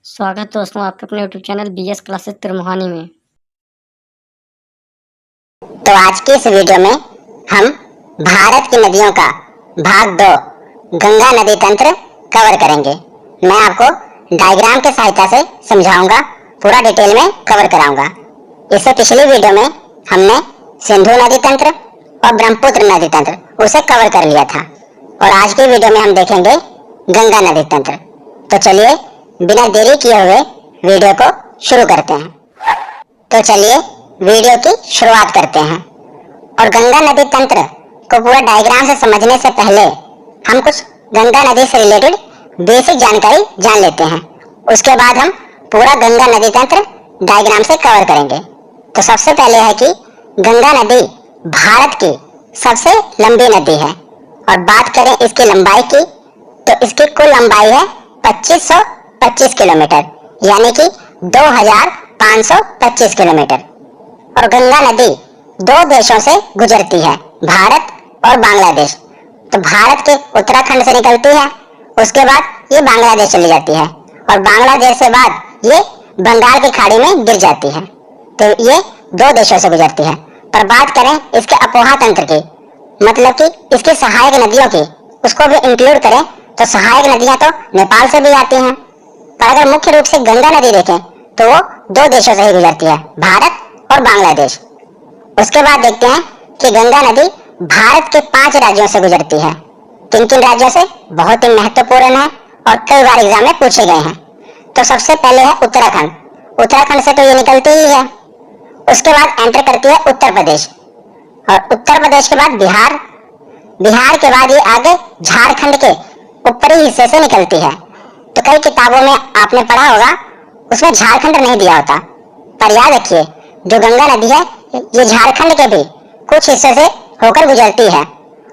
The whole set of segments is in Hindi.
स्वागत दोस्तों आपके अपने YouTube channel BS classes Tirmohani में। तो आज की इस वीडियो में हम भारत की नदियों का भाग 2 गंगा नदी तंत्र कवर करेंगे। मैं आपको डायग्राम की सहायता से समझाऊंगा, पूरा डिटेल में कवर कराऊंगा। इससे पिछली वीडियो में हमने सिंधु नदी तंत्र और ब्रह्मपुत्र नदी तंत्र उसे कवर कर लिया था और आज की वीडियो में हम देखेंगे गंगा नदी तंत्र। तो चलिए बिना देरी किए हुए वीडियो को शुरू करते हैं। तो चलिए वीडियो की शुरुआत करते हैं और गंगा नदी तंत्र को पूरा डायग्राम से समझने से पहले हम कुछ गंगा नदी से रिलेटेड बेसिक जानकारी जान लेते हैं। उसके बाद हम पूरा गंगा नदी तंत्र डायग्राम से कवर करेंगे। तो सबसे पहले है कि गंगा नदी भारत की सबसे लंबी नदी है और बात करें इसकी लंबाई की तो इसकी कुल लंबाई है 2525 किलोमीटर, यानी कि 2525 किलोमीटर। और गंगा नदी दो देशों से गुजरती है, भारत और बांग्लादेश। तो भारत के उत्तराखंड से निकलती है, उसके बाद ये बांग्लादेश चली जाती है और बांग्लादेश से बाद ये बंगाल की खाड़ी में गिर जाती है। तो ये दो देशों से गुजरती है। पर बात करें इसके अपोहा तंत्र की, मतलब कि इसकी सहायक नदियों की, उसको भी इंक्लूड करें तो सहायक नदियां तो नेपाल से भी आती हैं। पर अगर मुख्य रूप से गंगा नदी देखें तो वो दो देशों से ही गुजरती है, भारत और बांग्लादेश। उसके बाद देखते हैं कि गंगा नदी भारत के 5 राज्यों से गुजरती है। किन किन राज्यों से, बहुत ही महत्वपूर्ण है और कई बार एग्जाम में पूछे गए हैं। तो सबसे पहले है उत्तराखंड। उत्तराखंड से तो ये निकलती ही है। उसके बाद एंटर करती है उत्तर प्रदेश और उत्तर प्रदेश के बाद बिहार। बिहार के बाद ये आगे झारखंड के ऊपरी हिस्से से निकलती है। तो कई किताबों में आपने पढ़ा होगा, उसमें झारखंड नहीं दिया होता, पर याद रखिए जो गंगा नदी है ये झारखंड के भी कुछ हिस्से से होकर गुजरती है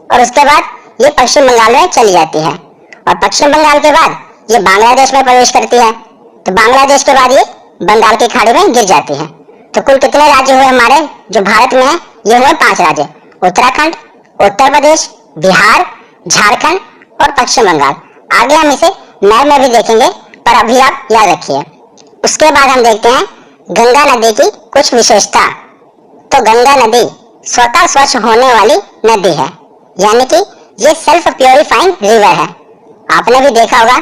और उसके बाद ये पश्चिम बंगाल में चली जाती है और पश्चिम बंगाल के बाद ये बांग्लादेश में प्रवेश करती है। तो बांग्लादेश के बाद ये बंगाल की खाड़ी में गिर जाती है। तो कुल कितने राज्य हुए हमारे जो भारत में है? ये हुए 5 राज्य, उत्तराखंड, उत्तर प्रदेश, बिहार, झारखंड और पश्चिम बंगाल। आगे हम इसे मैप में भी देखेंगे, पर अभी आप याद रखिए। उसके बाद हम देखते हैं गंगा नदी की कुछ विशेषता। तो गंगा नदी स्वतः स्वच्छ होने वाली नदी है, यानी कि ये सेल्फ प्योरीफाइंग रिवर है। आपने भी देखा होगा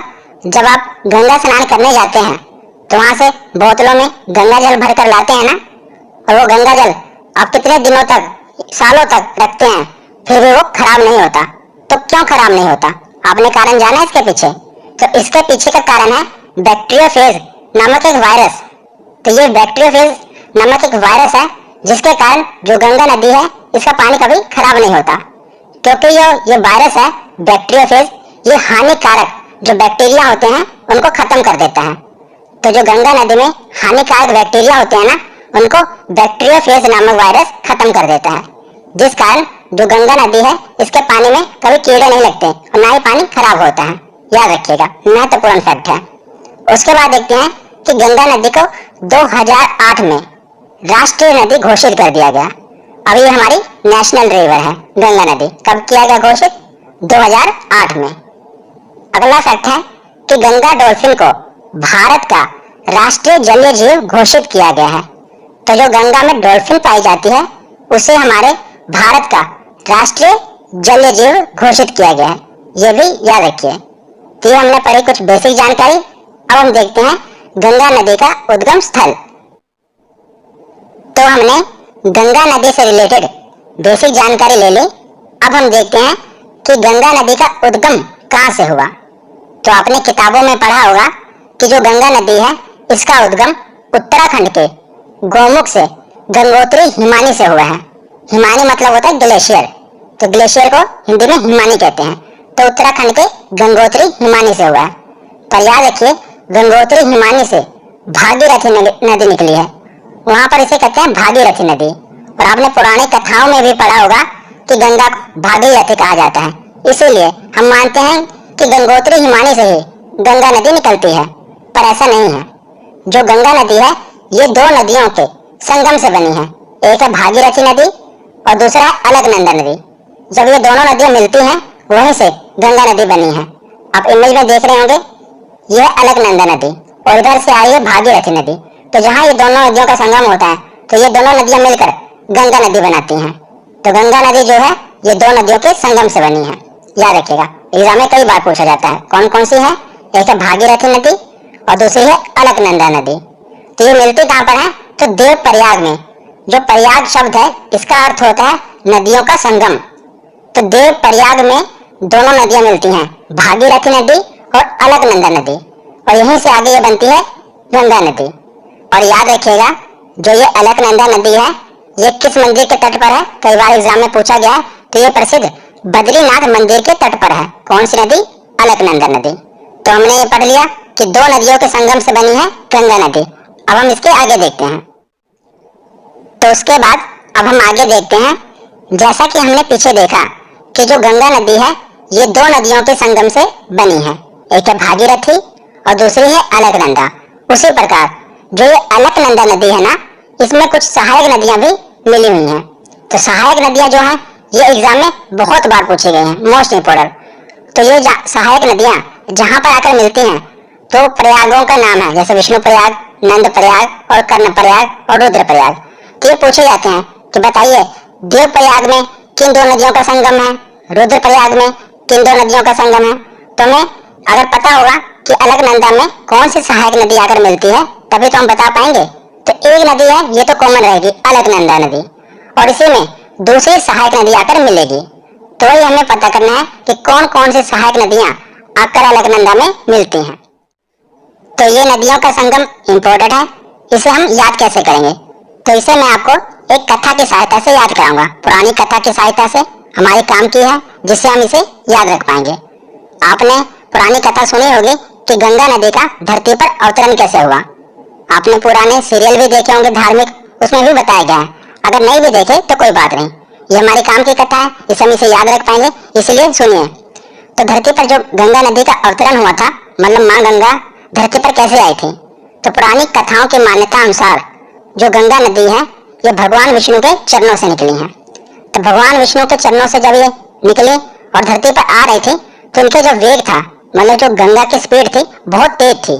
जब आप गंगा स्नान करने जाते हैं तो वहां से बोतलों में गंगा जल भरकर लाते हैं ना, और वो गंगा जल आप कितने दिनों तक, सालों तक रखते हैं, फिर भी वो खराब नहीं होता। तो क्यों खराब नहीं होता? आपने कारण जाना है इसके पीछे? तो इसके पीछे का कारण है बैक्टीरियोफेज नामक एक वायरस। तो ये बैक्टीरियोफेज नामक एक वायरस है जिसके कारण जो गंगा नदी है इसका पानी कभी खराब नहीं होता, क्योंकि ये वायरस है बैक्टीरियोफेज, ये हानिकारक जो बैक्टीरिया होते हैं उनको खत्म कर देता है। तो जो गंगा नदी में हानिकारक बैक्टीरिया होते हैं ना, उनको बैक्टीरियोफेज नामक वायरस खत्म कर देता है, जिस कारण जो गंगा नदी है इसके पानी में कभी कीड़े नहीं लगते और ना ही पानी खराब होता है। याद रखिएगा, महत्वपूर्ण फैक्ट है। उसके बाद देखते हैं कि गंगा नदी को 2008 में राष्ट्रीय नदी घोषित कर दिया गया। अभी ये हमारी नेशनल रिवर है गंगा नदी। कब किया गया घोषित? 2008 में। अगला फैक्ट है कि गंगा डॉल्फिन को भारत का राष्ट्रीय जलीय जीव घोषित किया गया है। तो जो गंगा में डॉल्फिन पाई जाती है उसे हमारे भारत का राष्ट्रीय जलीय जीव घोषित किया गया है, ये भी याद रखिए। तो ये हमने पढ़ी कुछ बेसिक जानकारी। अब हम देखते हैं गंगा नदी का उद्गम स्थल। तो हमने गंगा नदी से रिलेटेड बेसिक जानकारी ले ली। अब हम देखते हैं कि गंगा नदी का उद्गम कहाँ से हुआ। तो आपने किताबों में पढ़ा होगा कि जो गंगा नदी है इसका उद्गम उत्तराखंड के गौमुख से गंगोत्री हिमानी से हुआ है। हिमानी मतलब होता है ग्लेशियर, तो ग्लेशियर को हिंदी में हिमानी कहते हैं। तो उत्तराखंड के गंगोत्री हिमानी से हुआ है। पर याद रखिए गंगोत्री हिमानी से भागीरथी नदी निकली है, वहां पर इसे कहते हैं भागीरथी नदी। और आपने पुरानी कथाओं में भी पढ़ा होगा कि गंगा को भागीरथी कहा जाता है, इसीलिए हम मानते हैं कि गंगोत्री हिमानी से ही गंगा नदी निकलती है। पर ऐसा नहीं है। जो गंगा नदी है ये 2 नदियों के संगम से बनी है। एक है भागीरथी नदी और दूसरा है अलकनंदा नदी। जब ये दोनों नदियां मिलती हैं वहीं से गंगा नदी बनी है। आप इमेज में देख रहे होंगे, यह अलकनंदा नदी और इधर से आ रही है भागीरथी नदी। तो जहाँ ये दोनों नदियों का संगम होता है तो ये दोनों नदियां मिलकर गंगा नदी बनाती हैं। तो गंगा नदी जो है ये दो नदियों के संगम से बनी है, याद रखिएगा। एग्जाम में कई बार पूछा जाता है। कौन कौन सी है? एक है भागीरथी नदी और दूसरी है अलकनंदा नदी। तो ये मिलती कहाँ पर है? तो देव प्रयाग में। जो प्रयाग शब्द है इसका अर्थ होता है नदियों का संगम। तो देव प्रयाग में दोनों नदियां मिलती हैं, भागीरथी नदी और अलकनंदा नदी, और यहीं से आगे ये बनती है गंगा नदी। और याद रखिएगा जो ये अलकनंदा नदी है ये किस मंदिर के तट पर है? कई बार एग्जाम में पूछा गया है। तो ये प्रसिद्ध बद्रीनाथ मंदिर के तट पर है। कौन सी नदी? अलकनंदा नदी। तो हमने ये पढ़ लिया कि दो नदियों के संगम से बनी है गंगा नदी। अब हम इसके आगे देखते हैं। तो उसके बाद अब हम आगे देखते हैं, जैसा कि हमने पीछे देखा कि जो गंगा नदी है ये दो नदियों के संगम से बनी है, एक है भागीरथी और दूसरी है अलकनंदा। उसी प्रकार जो ये अलकनंदा नदी है ना, इसमें कुछ सहायक नदियां भी मिली हुई हैं। तो सहायक नदियां जो हैं ये एग्जाम में बहुत बार पूछी गई हैं, मोस्ट इम्पोर्टेंट। तो ये सहायक नदियां जहां पर आकर मिलती हैं तो प्रयागों का नाम है, जैसे विष्णु प्रयाग, नंद प्रयाग और कर्ण प्रयाग और रुद्र प्रयाग। तो ये पूछे जाते हैं कि बताइए देव प्रयाग में किन दो नदियों का संगम है, रुद्र प्रयाग में किन दो नदियों का संगम है। तो हमें अगर पता होगा कि अलकनंदा में कौन सी सहायक नदी आकर मिलती है तभी तो हम बता पाएंगे। तो एक नदी है ये तो कॉमन रहेगी, अलकनंदा नदी, और इसी में दूसरी सहायक नदी आकर मिलेगी। तो ये हमें पता करना है कि कौन कौन सी सहायक नदियां आकर अलकनंदा में मिलती हैं। तो ये नदियों का संगम इम्पोर्टेंट है, इसे हम याद कैसे करेंगे? तो इसे मैं आपको एक कथा की सहायता से याद कराऊंगा। पुरानी कथा की सहायता से हमारे काम की है, जिससे हम इसे याद रख पाएंगे। आपने पुरानी कथा सुनी होगी कि गंगा नदी का धरती पर अवतरण कैसे हुआ। आपने पुराने सीरियल भी देखे होंगे धार्मिक, उसमें भी बताया गया है। अगर नहीं भी देखे तो कोई बात नहीं, ये हमारे काम की कथा है, इसे हम इसे याद रख पाएंगे, इसलिए सुनिए। तो धरती पर जो गंगा नदी का अवतरण हुआ था, मतलब माँ गंगा धरती पर कैसे आई थी? तो पुरानी कथाओं की मान्यता अनुसार जो गंगा नदी है ये भगवान विष्णु के चरणों से निकली है। तो भगवान विष्णु के चरणों से जब ये निकली और धरती पर आ रही थी तो इनके जो वेग था, मतलब जो गंगा की स्पीड थी, बहुत तेज थी।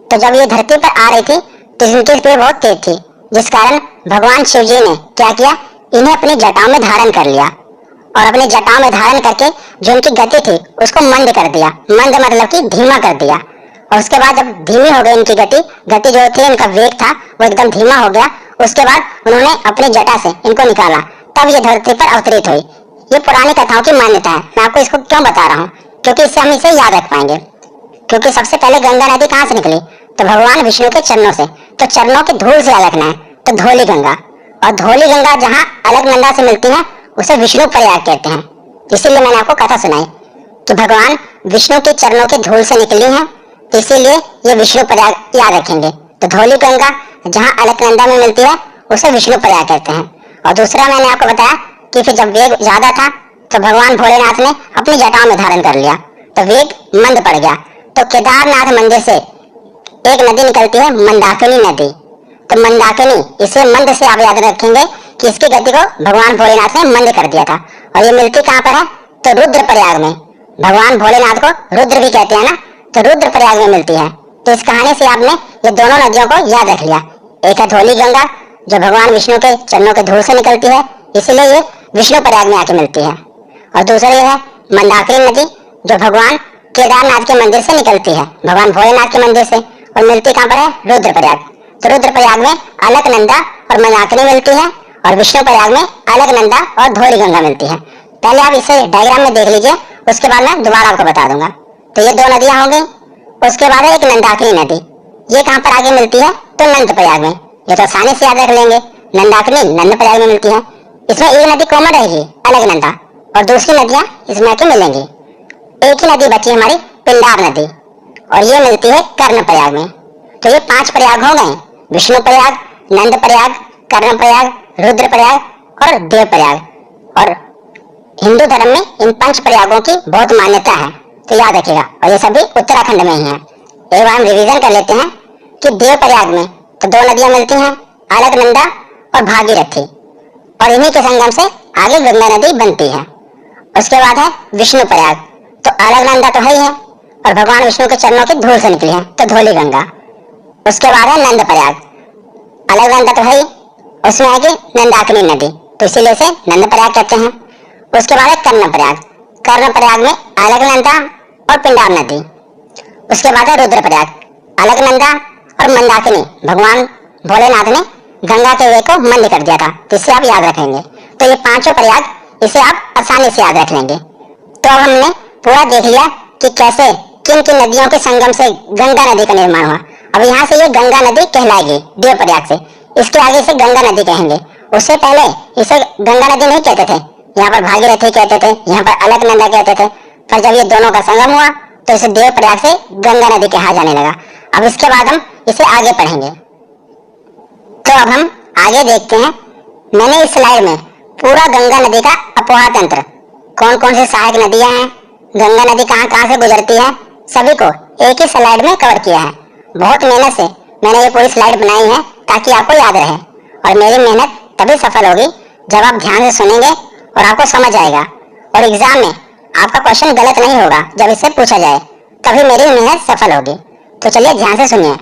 तो जब ये धरती पर आ रही थी तो इनकी स्पीड बहुत तेज थी, जिस कारण भगवान शिव जी ने क्या किया, इन्हें अपनी जटाओं में धारण कर लिया और अपनी जटाओं में धारण करके जो इनकी गति थी उसको मंद कर दिया। मंद मतलब कि धीमा कर दिया। और उसके बाद जब धीमी हो गई इनकी गति जो थी, इनका वेग था वो एकदम धीमा हो गया। उसके बाद उन्होंने अपनी जटा से इनको निकाला, तब ये धरती पर अवतरित हुई। ये पुरानी कथाओं की मान्यता है। मैं आपको इसको क्यों बता रहा हूँ? क्योंकि इससे हम इसे याद रख पाएंगे। क्योंकि सबसे पहले गंगा नदी कहाँ से निकली? तो भगवान विष्णु के चरणों से। तो चरणों की धूल से याद रखना है, तो धौली गंगा। और धौली गंगा जहाँ अलकनंदा से मिलती है उसे विष्णु प्रयाग कहते हैं। इसीलिए मैंने आपको कथा सुनाई कि भगवान विष्णु के चरणों की धूल से निकली है, तो इसीलिए ये विष्णु प्रयाग याद रखेंगे। तो धौली गंगा जहाँ अलकनंदा में मिलती है उसे विष्णु प्रयाग कहते हैं। और दूसरा मैंने आपको बताया कि फिर जब वेग ज्यादा था तो भगवान भोलेनाथ ने अपनी जटाओं में धारण कर लिया, तो वेग मंद पड़ गया। तो केदारनाथ मंदिर से एक नदी निकलती है, मंदाकिनी नदी। तो मंदाकिनी, इसे मंद से आप याद रखेंगे कि इसकी गति को भगवान भोलेनाथ ने मंद कर दिया था। और ये मिलती कहाँ पर है? तो रुद्र प्रयाग में। भगवान भोलेनाथ को रुद्र भी कहते हैं ना, तो रुद्र प्रयाग में मिलती है। तो इस कहानी से आपने ये दोनों नदियों को याद रख लिया। एक है धौली गंगा जो भगवान विष्णु के चरणों के धूल से निकलती है, इसलिए ये विष्णु प्रयाग में आके मिलती है। और दूसरी है मंदाकिनी नदी जो भगवान केदारनाथ के मंदिर से निकलती है, भगवान भोलेनाथ के मंदिर से, और मिलती कहाँ पर है? रुद्र प्रयाग। तो रुद्र प्रयाग में अलकनंदा और मंदाकिनी मिलती है और विष्णु प्रयाग में अलकनंदा और धौली गंगा मिलती है। पहले आप इसे डायग्राम में देख लीजिए, उसके बाद मैं दोबारा आपको बता दूंगा। तो ये दो नदियां हो गई। उसके बाद है एक मंदाकिनी नदी, ये कहाँ पर आगे मिलती है? तो नंद प्रयाग में। ये तो आसानी से याद रख लेंगे, मंदाकिनी नंद प्रयाग में मिलती है। इसमें एक नदी कॉमन रहेगी अलकनंदा, और दूसरी नदियां इसमें आके मिलेंगी। एक ही नदी बची हमारी पिंडार नदी, और ये मिलती है कर्ण प्रयाग में। तो ये 5 प्रयाग हो गए, विष्णु प्रयाग, नंद प्रयाग, कर्ण प्रयाग, रुद्र प्रयाग और देव प्रयाग। और हिंदू धर्म में इन 5 प्रयागों की बहुत मान्यता है, तो याद रखिएगा। और ये सभी उत्तराखंड में ही है। एक बार हम रिवीजन कर लेते हैं कि देव प्रयाग में तो 2 नदियां मिलती हैं, अलकनंदा और भागीरथी, और इन्हीं के संगम से आगे गंगा नदी बनती है। उसके बाद है विष्णु प्रयाग, तो अलकनंदा तो है ही है, और भगवान विष्णु के चरणों की धूल से निकली है, तो धौली गंगा। उसके बाद है नंदप्रयाग, अलकनंदा तो है ही, उसमें आएगी नंदाकिनी नदी, तो इसीलिए इसे नंदप्रयाग कहते हैं। उसके बाद है कर्णप्रयाग, कर्णप्रयाग में अलकनंदा और पिंडार नदी। उसके बाद है रुद्रप्रयाग, अलकनंदा और मंदाकिनी, भगवान भोलेनाथ ने गंगा के वे को मंद कर दिया था, जिससे आप याद रखेंगे। तो ये पांचों प्रयाग, इसे आप आसानी से याद रख लेंगे। तो अब हमने पूरा देख लिया कि कैसे किन किन नदियों के संगम से गंगा नदी का निर्माण हुआ। अब यहाँ से ये गंगा नदी कहलाएगी देवप्रयाग से, इसके आगे इसे गंगा नदी कहेंगे। उससे पहले इसे गंगा नदी नहीं कहते थे, यहाँ पर भागीरथी कहते थे, यहाँ पर अलकनंदा कहते थे। पर जब ये दोनों का संगम हुआ तो इसे देवप्रयाग से गंगा नदी कहा जाने लगा। अब इसके बाद हम इसे आगे पढ़ेंगे। तो अब हम आगे देखते हैं। मैंने इस स्लाइड में पूरा गंगा नदी का अपोहा तंत्र, कौन कौन सी सहायक नदियां हैं, गंगा नदी कहाँ कहाँ से गुजरती है, सभी को एक ही स्लाइड में कवर किया है। बहुत मेहनत से मैंने ये पूरी स्लाइड बनाई है ताकि आपको याद रहे, और मेरी मेहनत तभी सफल होगी जब आप ध्यान से सुनेंगे और आपको समझ आएगा, और एग्जाम में आपका क्वेश्चन गलत नहीं होगा जब इससे पूछा जाए, तभी मेरी मेहनत सफल होगी। तो चलिए ध्यान से सुनिए।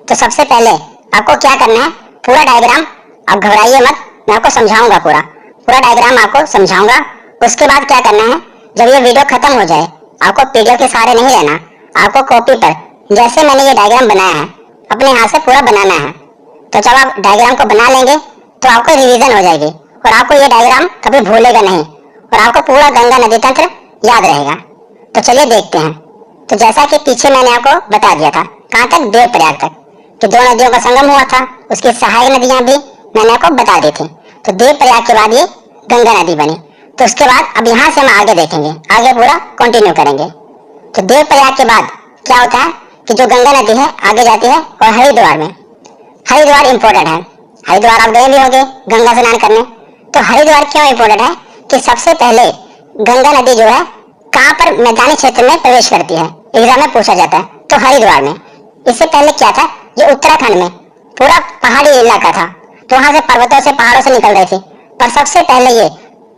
तो सबसे पहले आपको क्या करना है, पूरा डायग्राम, आप घबराइए मत, मैं आपको समझाऊंगा, पूरा डायग्राम आपको समझाऊंगा। उसके बाद क्या करना है, जब ये वीडियो खत्म हो जाए, आपको पीडीएफ के सहारे नहीं रहना, आपको कॉपी पर जैसे मैंने ये डायग्राम बनाया है अपने हाथ से पूरा बनाना है। तो जब आप डायग्राम को बना लेंगे तो आपको रिवीजन हो जाएगी, और आपको ये डायग्राम कभी भूलेगा नहीं, और आपको पूरा गंगा नदी तंत्र याद रहेगा। तो चलिए देखते हैं। तो जैसा कि पीछे मैंने आपको बता दिया था, कहाँ तक, देवप्रयाग तक, कि दो नदियों का संगम हुआ था, उसकी सहायक नदियां भी मैंने आपको बता दी थी। तो देवप्रयाग के बाद ये गंगा नदी बनी। तो उसके बाद अब यहाँ से हम आगे देखेंगे, आगे पूरा कंटिन्यू करेंगे। तो देवप्रयाग के बाद क्या होता है कि जो गंगा नदी है आगे जाती है और हरिद्वार में, हरिद्वार इंपॉर्टेंट है, हरिद्वार आप गए भी होंगे गंगा स्नान करने। तो हरिद्वार क्यों इंपॉर्टेंट है कि सबसे पहले गंगा नदी जो है कहाँ पर मैदानी क्षेत्र में प्रवेश करती है, एग्जाम में पूछा जाता है, तो हरिद्वार में। इससे पहले क्या था, ये उत्तराखंड में पूरा पहाड़ी इलाका था, तो वहां से पर्वतों से पहाड़ों से निकल रही थी, पर सबसे पहले ये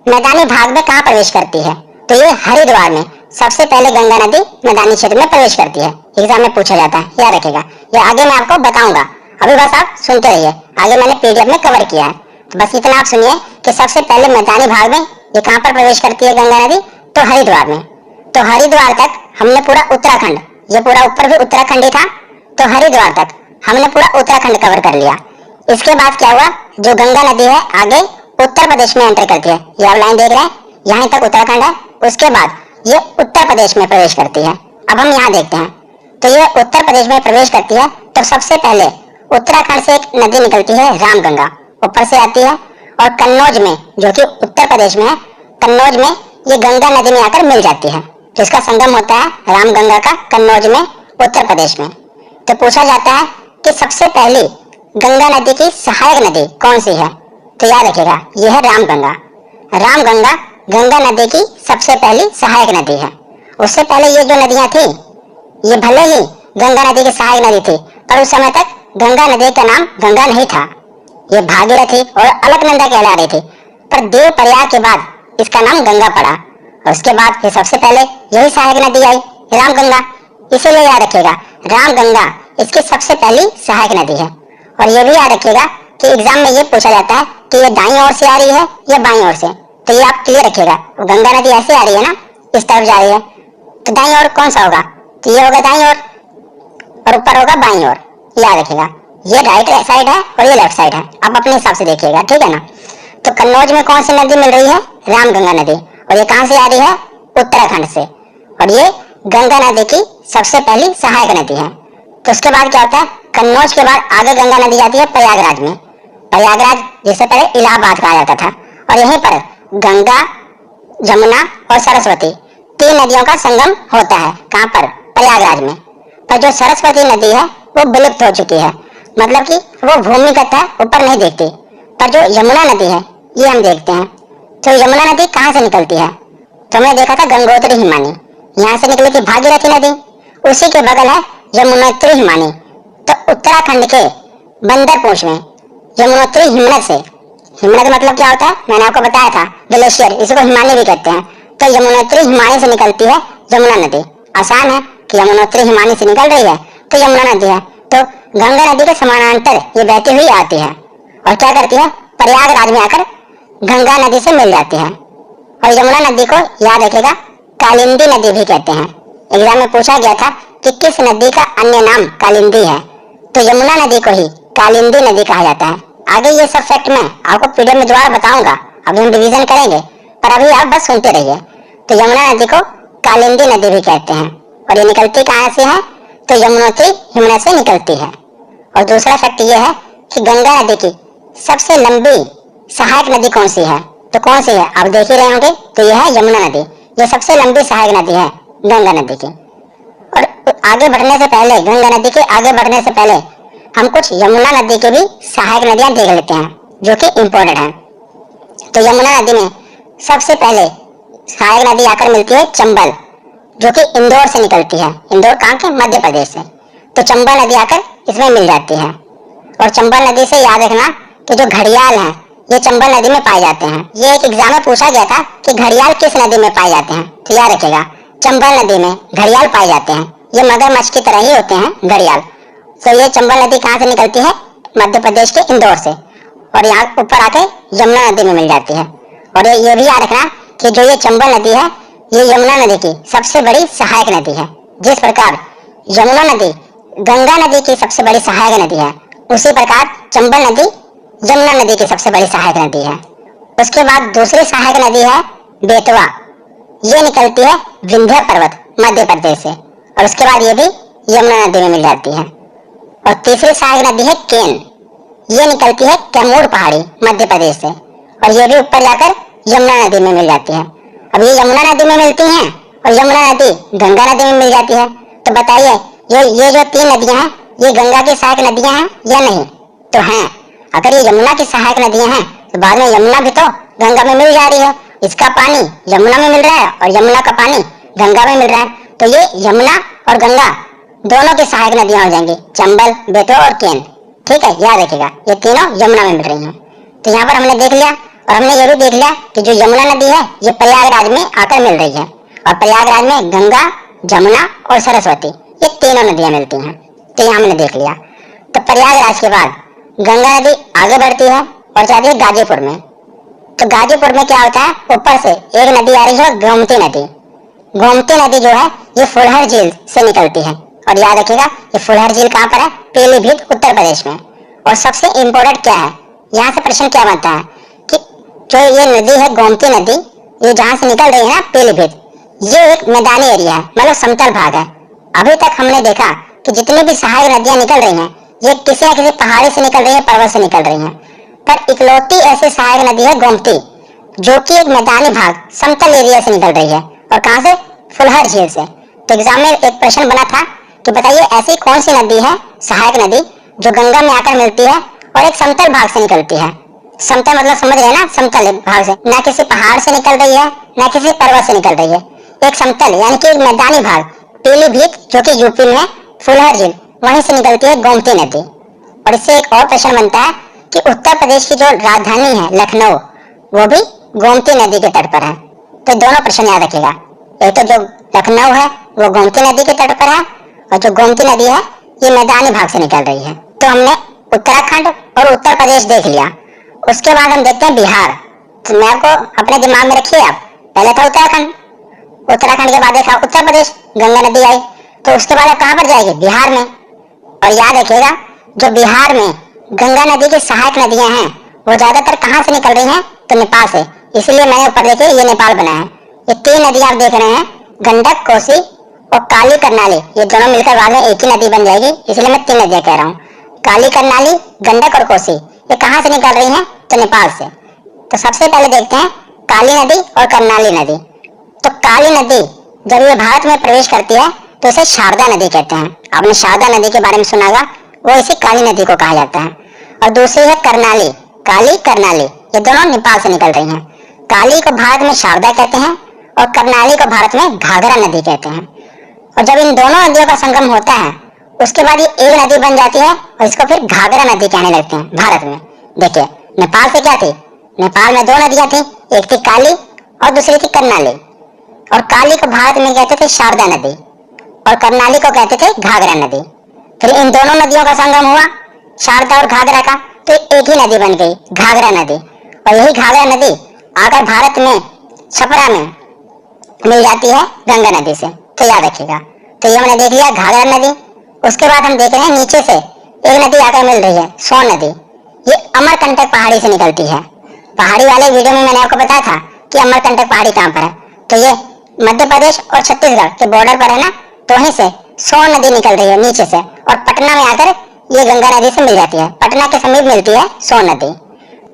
मैदानी भाग में कहाँ प्रवेश करती है, तो ये हरिद्वार में सबसे पहले गंगा नदी मैदानी क्षेत्र में प्रवेश करती है, एग्जाम में पूछा जाता है, याद रखेगा। ये आगे मैं आपको बताऊंगा, अभी बस आप सुनते रहिए, आगे मैंने पीडीएफ में कवर किया है। तो बस इतना आप सुनिए कि सबसे पहले मैदानी भाग में ये कहाँ पर प्रवेश करती है गंगा नदी, तो हरिद्वार में। तो हरिद्वार तक हमने पूरा उत्तराखंड, ये पूरा ऊपर भी उत्तराखंड ही था, तो हरिद्वार तक हमने पूरा उत्तराखंड कवर कर लिया। इसके बाद क्या हुआ, जो गंगा नदी है आगे उत्तर प्रदेश में एंटर करती है, ये आप लाइन देख रहे हैं, यहाँ तक उत्तराखंड है, उसके बाद ये उत्तर प्रदेश में प्रवेश करती है। अब हम यहाँ देखते हैं, तो ये उत्तर प्रदेश में प्रवेश करती है, तो सबसे पहले उत्तराखंड से एक नदी निकलती है रामगंगा, ऊपर से आती है, और कन्नौज में, जो कि उत्तर प्रदेश में है, कन्नौज में ये गंगा नदी में आकर मिल जाती है, जिसका संगम होता है रामगंगा का कन्नौज में, उत्तर प्रदेश में। तो पूछा जाता है कि सबसे पहली गंगा नदी की सहायक नदी कौन सी है, तो याद रखिएगा यह है रामगंगा। रामगंगा गंगा नदी की सबसे पहली सहायक नदी है। उससे पहले ये जो नदियां थी, ये भले ही गंगा नदी की सहायक नदी थी, पर उस समय तक गंगा नदी का नाम गंगा नहीं था, ये भागीरथी और अलकनंदा कहला रही थी। पर देवप्रयाग के बाद इसका नाम गंगा पड़ा, और उसके बाद फिर सबसे पहले यही सहायक नदी आई रामगंगा। इसीलिए याद रखिएगा रामगंगा इसकी सबसे पहली सहायक नदी है। और ये भी याद रखिएगा कि एग्जाम में ये पूछा जाता है कि ये दाईं ओर से आ रही है या बाईं ओर से, तो ये आप क्लियर रखिएगा। गंगा नदी ऐसे आ रही है ना, इस तरफ जा रही है, तो दाईं ओर कौन सा होगा, तो ये होगा दाईं ओर, और ऊपर होगा बाईं ओर, याद रखिएगा। ये राइट साइड है और ये लेफ्ट साइड है, आप अपने हिसाब से देखिएगा, ठीक है ना। तो कन्नौज में कौन सी नदी मिल रही है, रामगंगा नदी, और ये कहाँ से आ रही है, उत्तराखंड से, और ये गंगा नदी की सबसे पहली सहायक नदी है। तो उसके बाद क्या होता है, कन्नौज के बाद आगे गंगा नदी जाती है प्रयागराज में, प्रयागराज जिसे पहले इलाहाबाद कहा जाता था, और यहीं पर गंगा, जमुना और सरस्वती तीन नदियों का संगम होता है, कहाँ पर, प्रयागराज में। पर जो सरस्वती नदी है वो विलुप्त हो चुकी है, मतलब कि वो भूमिगत है, ऊपर नहीं दिखती। पर जो यमुना नदी है ये हम देखते हैं। तो यमुना नदी कहाँ से निकलती है, तो हमने देखा था गंगोत्री हिमानी, यहाँ से निकली थी भागीरथी नदी, उसी के बगल है यमुनोत्री हिमानी। तो उत्तराखंड के बंदरपूंछ में यमुनोत्री हिमनद से, हिमनद मतलब क्या होता है, मैंने आपको बताया था ग्लेशियर, इसको हिमानी भी कहते हैं। तो यमुनोत्री हिमानी से निकलती है यमुना नदी। आसान है कि यमुनोत्री हिमानी से निकल रही है तो यमुना नदी है, तो गंगा नदी के समानांतर ये बहती हुई आती है और क्या करती है, प्रयागराज में आकर गंगा नदी से मिल जाती है। और यमुना नदी को याद रखेगा कालिंदी नदी भी कहते हैं। एग्जाम में पूछा गया था कि किस नदी का अन्य नाम कालिंदी है, तो यमुना नदी को ही कालिंदी नदी कहा जाता है। आगे ये सब फैक्ट मैं आपको पीडीएफ में दोबारा बताऊंगा, अभी हम रिवीजन करेंगे, पर अभी आप बस सुनते रहिए। तो यमुना नदी को कालिंदी नदी भी कहते हैं और ये निकलती कहाँ से है, तो यमुनोत्री हिमनद से निकलती है। और दूसरा फैक्ट ये है कि गंगा नदी की सबसे लंबी सहायक नदी कौन सी है, तो कौन सी है आप देख ही रहे होंगे, तो यह है यमुना नदी। ये सबसे लंबी सहायक नदी है गंगा नदी की। और आगे बढ़ने से पहले, गंगा नदी के आगे बढ़ने से पहले हम कुछ यमुना नदी की भी सहायक नदियां देख लेते हैं जो कि इम्पोर्टेंट है। तो यमुना नदी में सबसे पहले सहायक नदी आकर मिलती है चंबल, जो कि इंदौर से निकलती है। इंदौर कहाँ के, मध्य प्रदेश से। तो चंबल नदी आकर इसमें मिल जाती है। और चंबल नदी से याद रखना कि जो घड़ियाल हैं ये चंबल नदी में पाए जाते हैं। ये एक एग्जाम में पूछा गया था कि घड़ियाल किस नदी में पाए जाते हैं, तो याद रखेगा चंबल नदी में घड़ियाल पाए जाते हैं। ये मगरमच्छ की तरह ही होते हैं घड़ियाल। तो ये चंबल नदी कहाँ से निकलती है, मध्य प्रदेश के इंदौर से, और यहाँ ऊपर आके यमुना नदी में मिल जाती है। और ये भी याद रखना कि जो ये चंबल नदी है ये यमुना नदी की सबसे बड़ी सहायक नदी है। जिस प्रकार यमुना नदी गंगा नदी की सबसे बड़ी सहायक नदी है, उसी प्रकार चंबल नदी यमुना नदी की सबसे बड़ी सहायक नदी है। उसके बाद दूसरी सहायक नदी है बेतवा। ये निकलती है विंध्य पर्वत मध्य प्रदेश से, और उसके बाद ये भी यमुना नदी में मिल जाती है। और तीसरी सहायक नदी है केन। ये निकलती है कैमूर पहाड़ी मध्य प्रदेश से, और ये भी ऊपर जाकर यमुना नदी में मिल जाती है। अब ये यमुना नदी में मिलती हैं और यमुना नदी गंगा नदी में मिल जाती है। तो बताइए ये जो तीन नदियां हैं ये गंगा की सहायक नदियां हैं या नहीं, तो हैं। अगर ये यमुना की सहायक नदियां हैं तो बाद में यमुना भी तो गंगा में मिल जा रही है। इसका पानी यमुना में मिल रहा है और यमुना का पानी गंगा में मिल रहा है, तो ये यमुना और गंगा दोनों की सहायक नदियां हो जाएंगी, चंबल, बेतवा और केन। ठीक है, याद रखिएगा ये तीनों यमुना में मिल रही हैं। तो यहाँ पर हमने देख लिया, और हमने ये भी देख लिया कि जो यमुना नदी है ये प्रयागराज में आकर मिल रही है, और प्रयागराज में गंगा, जमुना और सरस्वती ये तीनों नदियां मिलती हैं। तो यहाँ हमने देख लिया। तो प्रयागराज के बाद गंगा नदी आगे बढ़ती है और जाती है गाजीपुर में। तो गाजीपुर में क्या होता है, ऊपर से एक नदी आ रही है गोमती नदी। गोमती नदी जो है ये फुलहर झील से निकलती है, और याद रखिएगा ये फुलहर झील कहाँ पर है, पीलीभीत उत्तर प्रदेश में। और सबसे इम्पोर्टेंट क्या है, यहाँ से प्रश्न क्या बनता है कि जो ये नदी है गोमती नदी, ये जहाँ से निकल रही है ना पीलीभीत, ये एक मैदानी एरिया है, मतलब समतल भाग है। अभी तक हमने देखा कि जितनी भी सहायक नदियां निकल रही हैं ये किसी न किसी पहाड़ी से निकल रही है, पर्वत से निकल रही हैं, पर इकलौती ऐसी सहायक नदी है गोमती, जो कि एक मैदानी भाग समतल एरिया से निकल रही है, और कहाँ से, फुलहर झील से। तो एग्जाम में एक प्रश्न बना था कि बताइए ऐसी कौन सी नदी है सहायक नदी जो गंगा में आकर मिलती है और एक समतल भाग से निकलती है। समतल मतलब समझ रहे ना, समतल भाग से, ना किसी पहाड़ से निकल रही है ना किसी पर्वत से निकल रही है, एक समतल यानी कि मैदानी भाग, पीलीभीत जो कि यूपी में, फुलहर झील वहीं से निकलती है गोमती नदी। और इससे एक और प्रश्न बनता है कि उत्तर प्रदेश की जो राजधानी है लखनऊ, वो भी गोमती नदी के तट पर है। तो दोनों प्रश्न याद रखिएगा, एक तो जो लखनऊ है वो गोमती नदी के तट पर है, और जो गोमती नदी है ये मैदानी भाग से निकल रही है। तो हमने उत्तराखंड और उत्तर प्रदेश देख लिया। उसके बाद हम देखते हैं बिहार। तो मैं आपको अपने दिमाग में रखिए, आप पहले था उत्तराखंड, उत्तराखंड के बाद देखा उत्तर प्रदेश, गंगा नदी आई, तो उसके बाद आप कहाँ पर जाएगी, बिहार में। और याद रखिएगा जो बिहार में गंगा नदी की सहायक नदियां हैं वो ज्यादातर कहाँ से निकल रही हैं, तो नेपाल से। इसलिए मैंने ऊपर देखिए ये नेपाल बना है। ये तीन नदियां आप देख रहे हैं, गंडक, कोसी और काली करनाली, ये दोनों मिलकर बाद में एक ही नदी बन जाएगी, इसलिए मैं तीन नदियां कह रहा हूँ। काली करनाली, गंडक और कोसी ये कहाँ से निकल रही हैं, तो नेपाल से। तो सबसे पहले देखते हैं काली नदी और करनाली नदी। तो काली नदी जब ये भारत में प्रवेश करती है तो इसे शारदा नदी कहते हैं। आपने शारदा नदी के बारे में सुना होगा, वो इसी काली नदी को कहा जाता है। और दूसरी है करनाली, काली करनाली, ये दोनों नेपाल से निकल रही हैं। काली को भारत में शारदा कहते हैं और करनाली को भारत में घाघरा नदी कहते हैं। और जब इन दोनों नदियों का संगम होता है उसके बाद ये एक नदी बन जाती है और इसको फिर घाघरा नदी कहने लगते हैं भारत में। देखिए नेपाल से क्या थी, नेपाल में दो नदियां थी, एक थी काली और दूसरी थी करनाली। और काली को भारत में कहते थे शारदा नदी और करनाली को कहते थे घाघरा नदी। फिर इन दोनों नदियों का संगम हुआ शारदा और घाघरा का, तो एक ही नदी बन गई, घाघरा नदी। और यही घाघरा नदी आकर भारत में छपरा में मिल जाती है गंगा नदी से। तो याद रखिएगा। तो ये हमने देख लिया घाघरा नदी। उसके बाद हम देख रहे हैं नीचे से एक नदी आकर मिल रही है, सोन नदी। ये अमरकंटक पहाड़ी से निकलती है। पहाड़ी वाले वीडियो में मैंने आपको बताया था कि अमरकंटक पहाड़ी कहाँ पर है। तो ये मध्य प्रदेश और छत्तीसगढ़ के बॉर्डर पर है ना, तो वहीं से सोन नदी निकल रही है नीचे से, और पटना में आकर ये गंगा नदी से मिल जाती है। पटना के समीप मिलती है सोन नदी।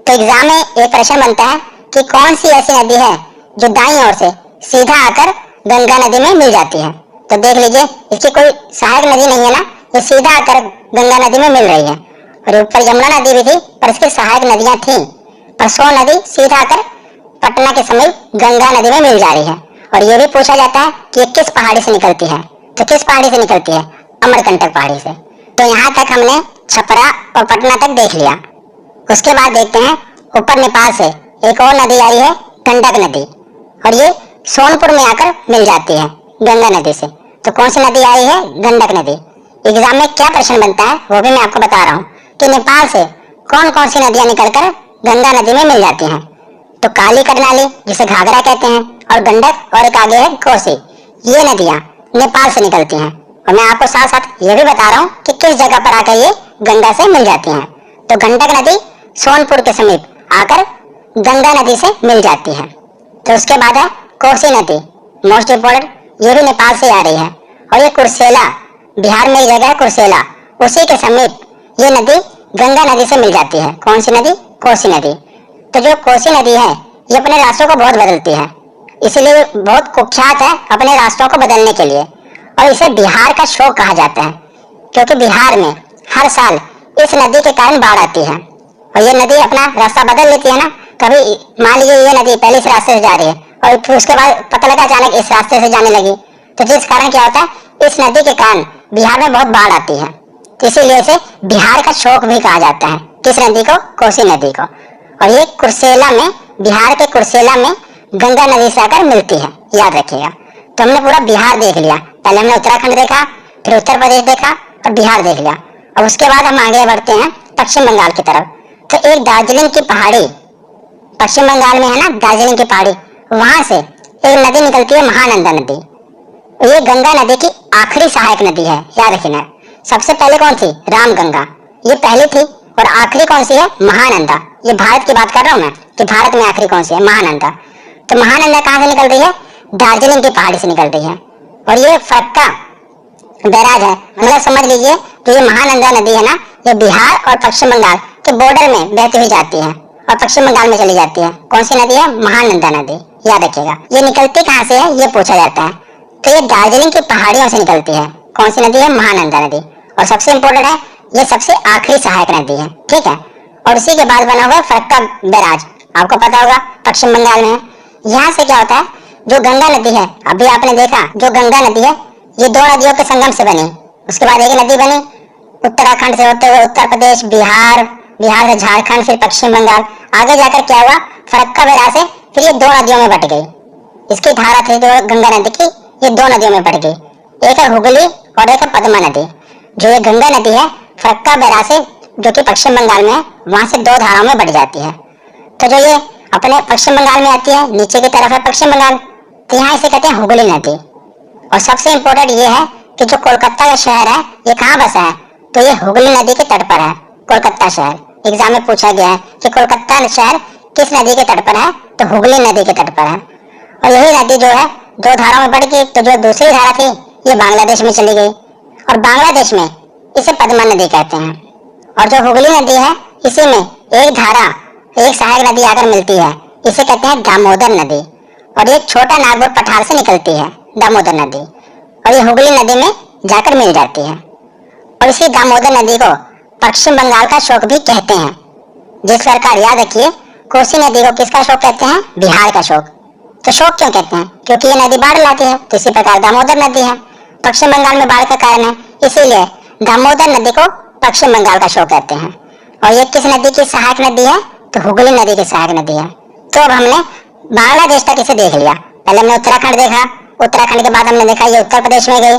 तो एग्जाम में एक प्रश्न बनता है कि कौन सी ऐसी नदी है जो दाईं ओर से सीधा आकर गंगा नदी में मिल जाती है। तो देख लीजिए, इसकी कोई सहायक नदी नहीं है ना, ये सीधा आकर गंगा नदी में मिल रही है। और ऊपर यमुना नदी भी थी, पर इसकी सहायक नदियां थी, पर सोन नदी सीधा आकर पटना के समीप गंगा नदी में मिल जा रही है। और ये भी पूछा जाता है कि ये किस पहाड़ी से निकलती है। तो किस पहाड़ी से निकलती है? अमरकंटक पहाड़ी से। तो यहाँ तक हमने छपरा और पटना तक देख लिया। उसके बाद देखते हैं ऊपर नेपाल से एक और नदी आई है, गंडक नदी, और ये सोनपुर में आकर मिल जाती है गंगा नदी से। तो कौन सी नदी आई है? गंडक नदी। एग्जाम में क्या प्रश्न बनता है वो भी मैं आपको बता रहा हूँ कि नेपाल से कौन कौन सी नदियां निकलकर गंगा नदी में मिल जाती हैं। तो काली करनाली जिसे घाघरा कहते हैं, और गंडक, और एक आगे है कोसी। ये नदियां नेपाल से निकलती हैं। और मैं आपको साथ साथ ये भी बता रहा हूँ कि किस जगह पर आकर ये गंगा से मिल जाती हैं। तो गंडक नदी सोनपुर के समीप आकर गंगा नदी से मिल जाती है। तो उसके बाद है कोसी नदी, मोस्ट इम्पोर्टेंट, ये भी नेपाल से आ रही है। और ये कुर्सेला, बिहार में एक जगह है कुर्सेला, उसी के समीप ये नदी गंगा नदी से मिल जाती है। कौन सी नदी? कोसी नदी। तो जो कोसी नदी है ये अपने रास्तों को बहुत बदलती है, इसीलिए बहुत कुख्यात है अपने रास्तों को बदलने के लिए। और इसे बिहार का शोक कहा जाता है, क्योंकि बिहार में हर साल इस नदी के कारण बाढ़ आती है। और ये नदी अपना रास्ता बदल लेती है ना, कभी मान लीजिए ये नदी पहले इस रास्ते से जा रही है और फिर उसके बाद पता लगा अचानक इस रास्ते से जाने लगी, तो जिस कारण क्या होता है, इस नदी के कारण बिहार में बहुत बाढ़ आती है। तो इसीलिए इसे बिहार का शोक भी कहा जाता है। किस नदी को? कोसी नदी को। और ये कुर्सेला में, बिहार के कुर्सेला में गंगा नदी से आकर मिलती है, याद रखिएगा। तो हमने पूरा बिहार देख लिया। पहले हमने उत्तराखंड देखा, फिर उत्तर प्रदेश देखा और बिहार देख लिया। और उसके बाद हम आगे बढ़ते हैं पश्चिम बंगाल की तरफ। तो एक दार्जिलिंग की पहाड़ी, पश्चिम बंगाल में है ना दार्जिलिंग की पहाड़ी, वहां से एक नदी निकलती है, महानंदा नदी। ये गंगा नदी की आखिरी सहायक नदी है, याद रखना। सबसे पहले कौन थी? रामगंगा, ये पहली थी। और आखिरी कौन सी है? महानंदा। ये भारत की बात कर रहा हूँ मैं कि भारत में आखिरी कौन सी है? महानंदा। तो महानंदा कहाँ से निकल रही है? दार्जिलिंग की पहाड़ी से निकल रही है। और ये फरक्का बैराज है, मतलब समझ लीजिए कि ये महानंदा नदी है ना, ये बिहार और पश्चिम बंगाल के बॉर्डर में बहती हुई जाती है और पश्चिम बंगाल में चली जाती है। कौन सी नदी है? महानंदा नदी, याद रखिएगा। ये निकलती कहाँ से है ये पूछा जाता है। तो ये दार्जिलिंग की पहाड़ियों से निकलती है। कौन सी नदी है? महानंदा नदी। और सबसे इम्पोर्टेंट है, ये सबसे आखिरी सहायक नदी है, ठीक है। और उसी के बाद बना हुआ फरक्का बैराज, आपको पता होगा पश्चिम बंगाल में है। यहाँ से क्या होता है, जो गंगा नदी है, अभी आपने देखा जो गंगा नदी है ये दो नदियों के संगम से बनी, उसके बाद एक नदी बनी उत्तराखंड से होते हुए उत्तर प्रदेश, बिहार, बिहार से झारखंड, फिर पश्चिम बंगाल, आगे जाकर क्या हुआ, फरक्का बैराज से फिर ये दो नदियों में बट गई। इसकी धारा थी जो गंगा नदी की, ये दो नदियों में बट गई, एक है हुगली और एक है पद्मा नदी। जो ये गंगा नदी है फरक्का बैराज से, जो कि पश्चिम बंगाल में है, वहां से दो धाराओं में बट जाती है। तो जो ये अपने पश्चिम बंगाल में आती है, नीचे की तरफ है पश्चिम बंगाल, तो यहाँ इसे कहते हैं हुगली नदी। और सबसे इम्पोर्टेंट ये है कि जो कोलकाता का शहर है ये कहाँ बसा है, तो ये हुगली नदी के तट पर है, कोलकाता शहर। एग्जाम में पूछा गया है कि कोलकाता शहर किस नदी के तट पर है, तो हुगली नदी के तट पर है। और यही नदी जो है दो धाराओं में बढ़ गई, तो जो दूसरी धारा थी ये बांग्लादेश में चली गई, और बांग्लादेश में इसे पद्मा नदी कहते हैं। और जो हुगली नदी है इसी में एक धारा, एक सहायक नदी आकर मिलती है, इसे कहते हैं दामोदर नदी। और ये छोटा नागपुर पठार से निकलती है दामोदर नदी, और ये हुगली नदी में जाकर मिल जाती है। और इसी दामोदर नदी को पश्चिम बंगाल का शोक भी कहते हैं। जिस प्रकार याद रखिए, कोसी नदी को किसका शोक कहते हैं? बिहार का शोक। तो शोक क्यों कहते हैं? क्योंकि ये नदी बाढ़ लाती है। तो इसी प्रकार दामोदर नदी है, पश्चिम बंगाल में बाढ़ का कारण है, इसीलिए दामोदर नदी को पश्चिम बंगाल का शोक कहते हैं। और ये किस नदी की सहायक नदी है? तो हुगली नदी की सहायक नदी है। तो अब हमने बांग्लादेश तक इसे देख लिया। पहले हमने उत्तराखंड देखा, उत्तराखंड के बाद हमने देखा ये उत्तर प्रदेश में गई,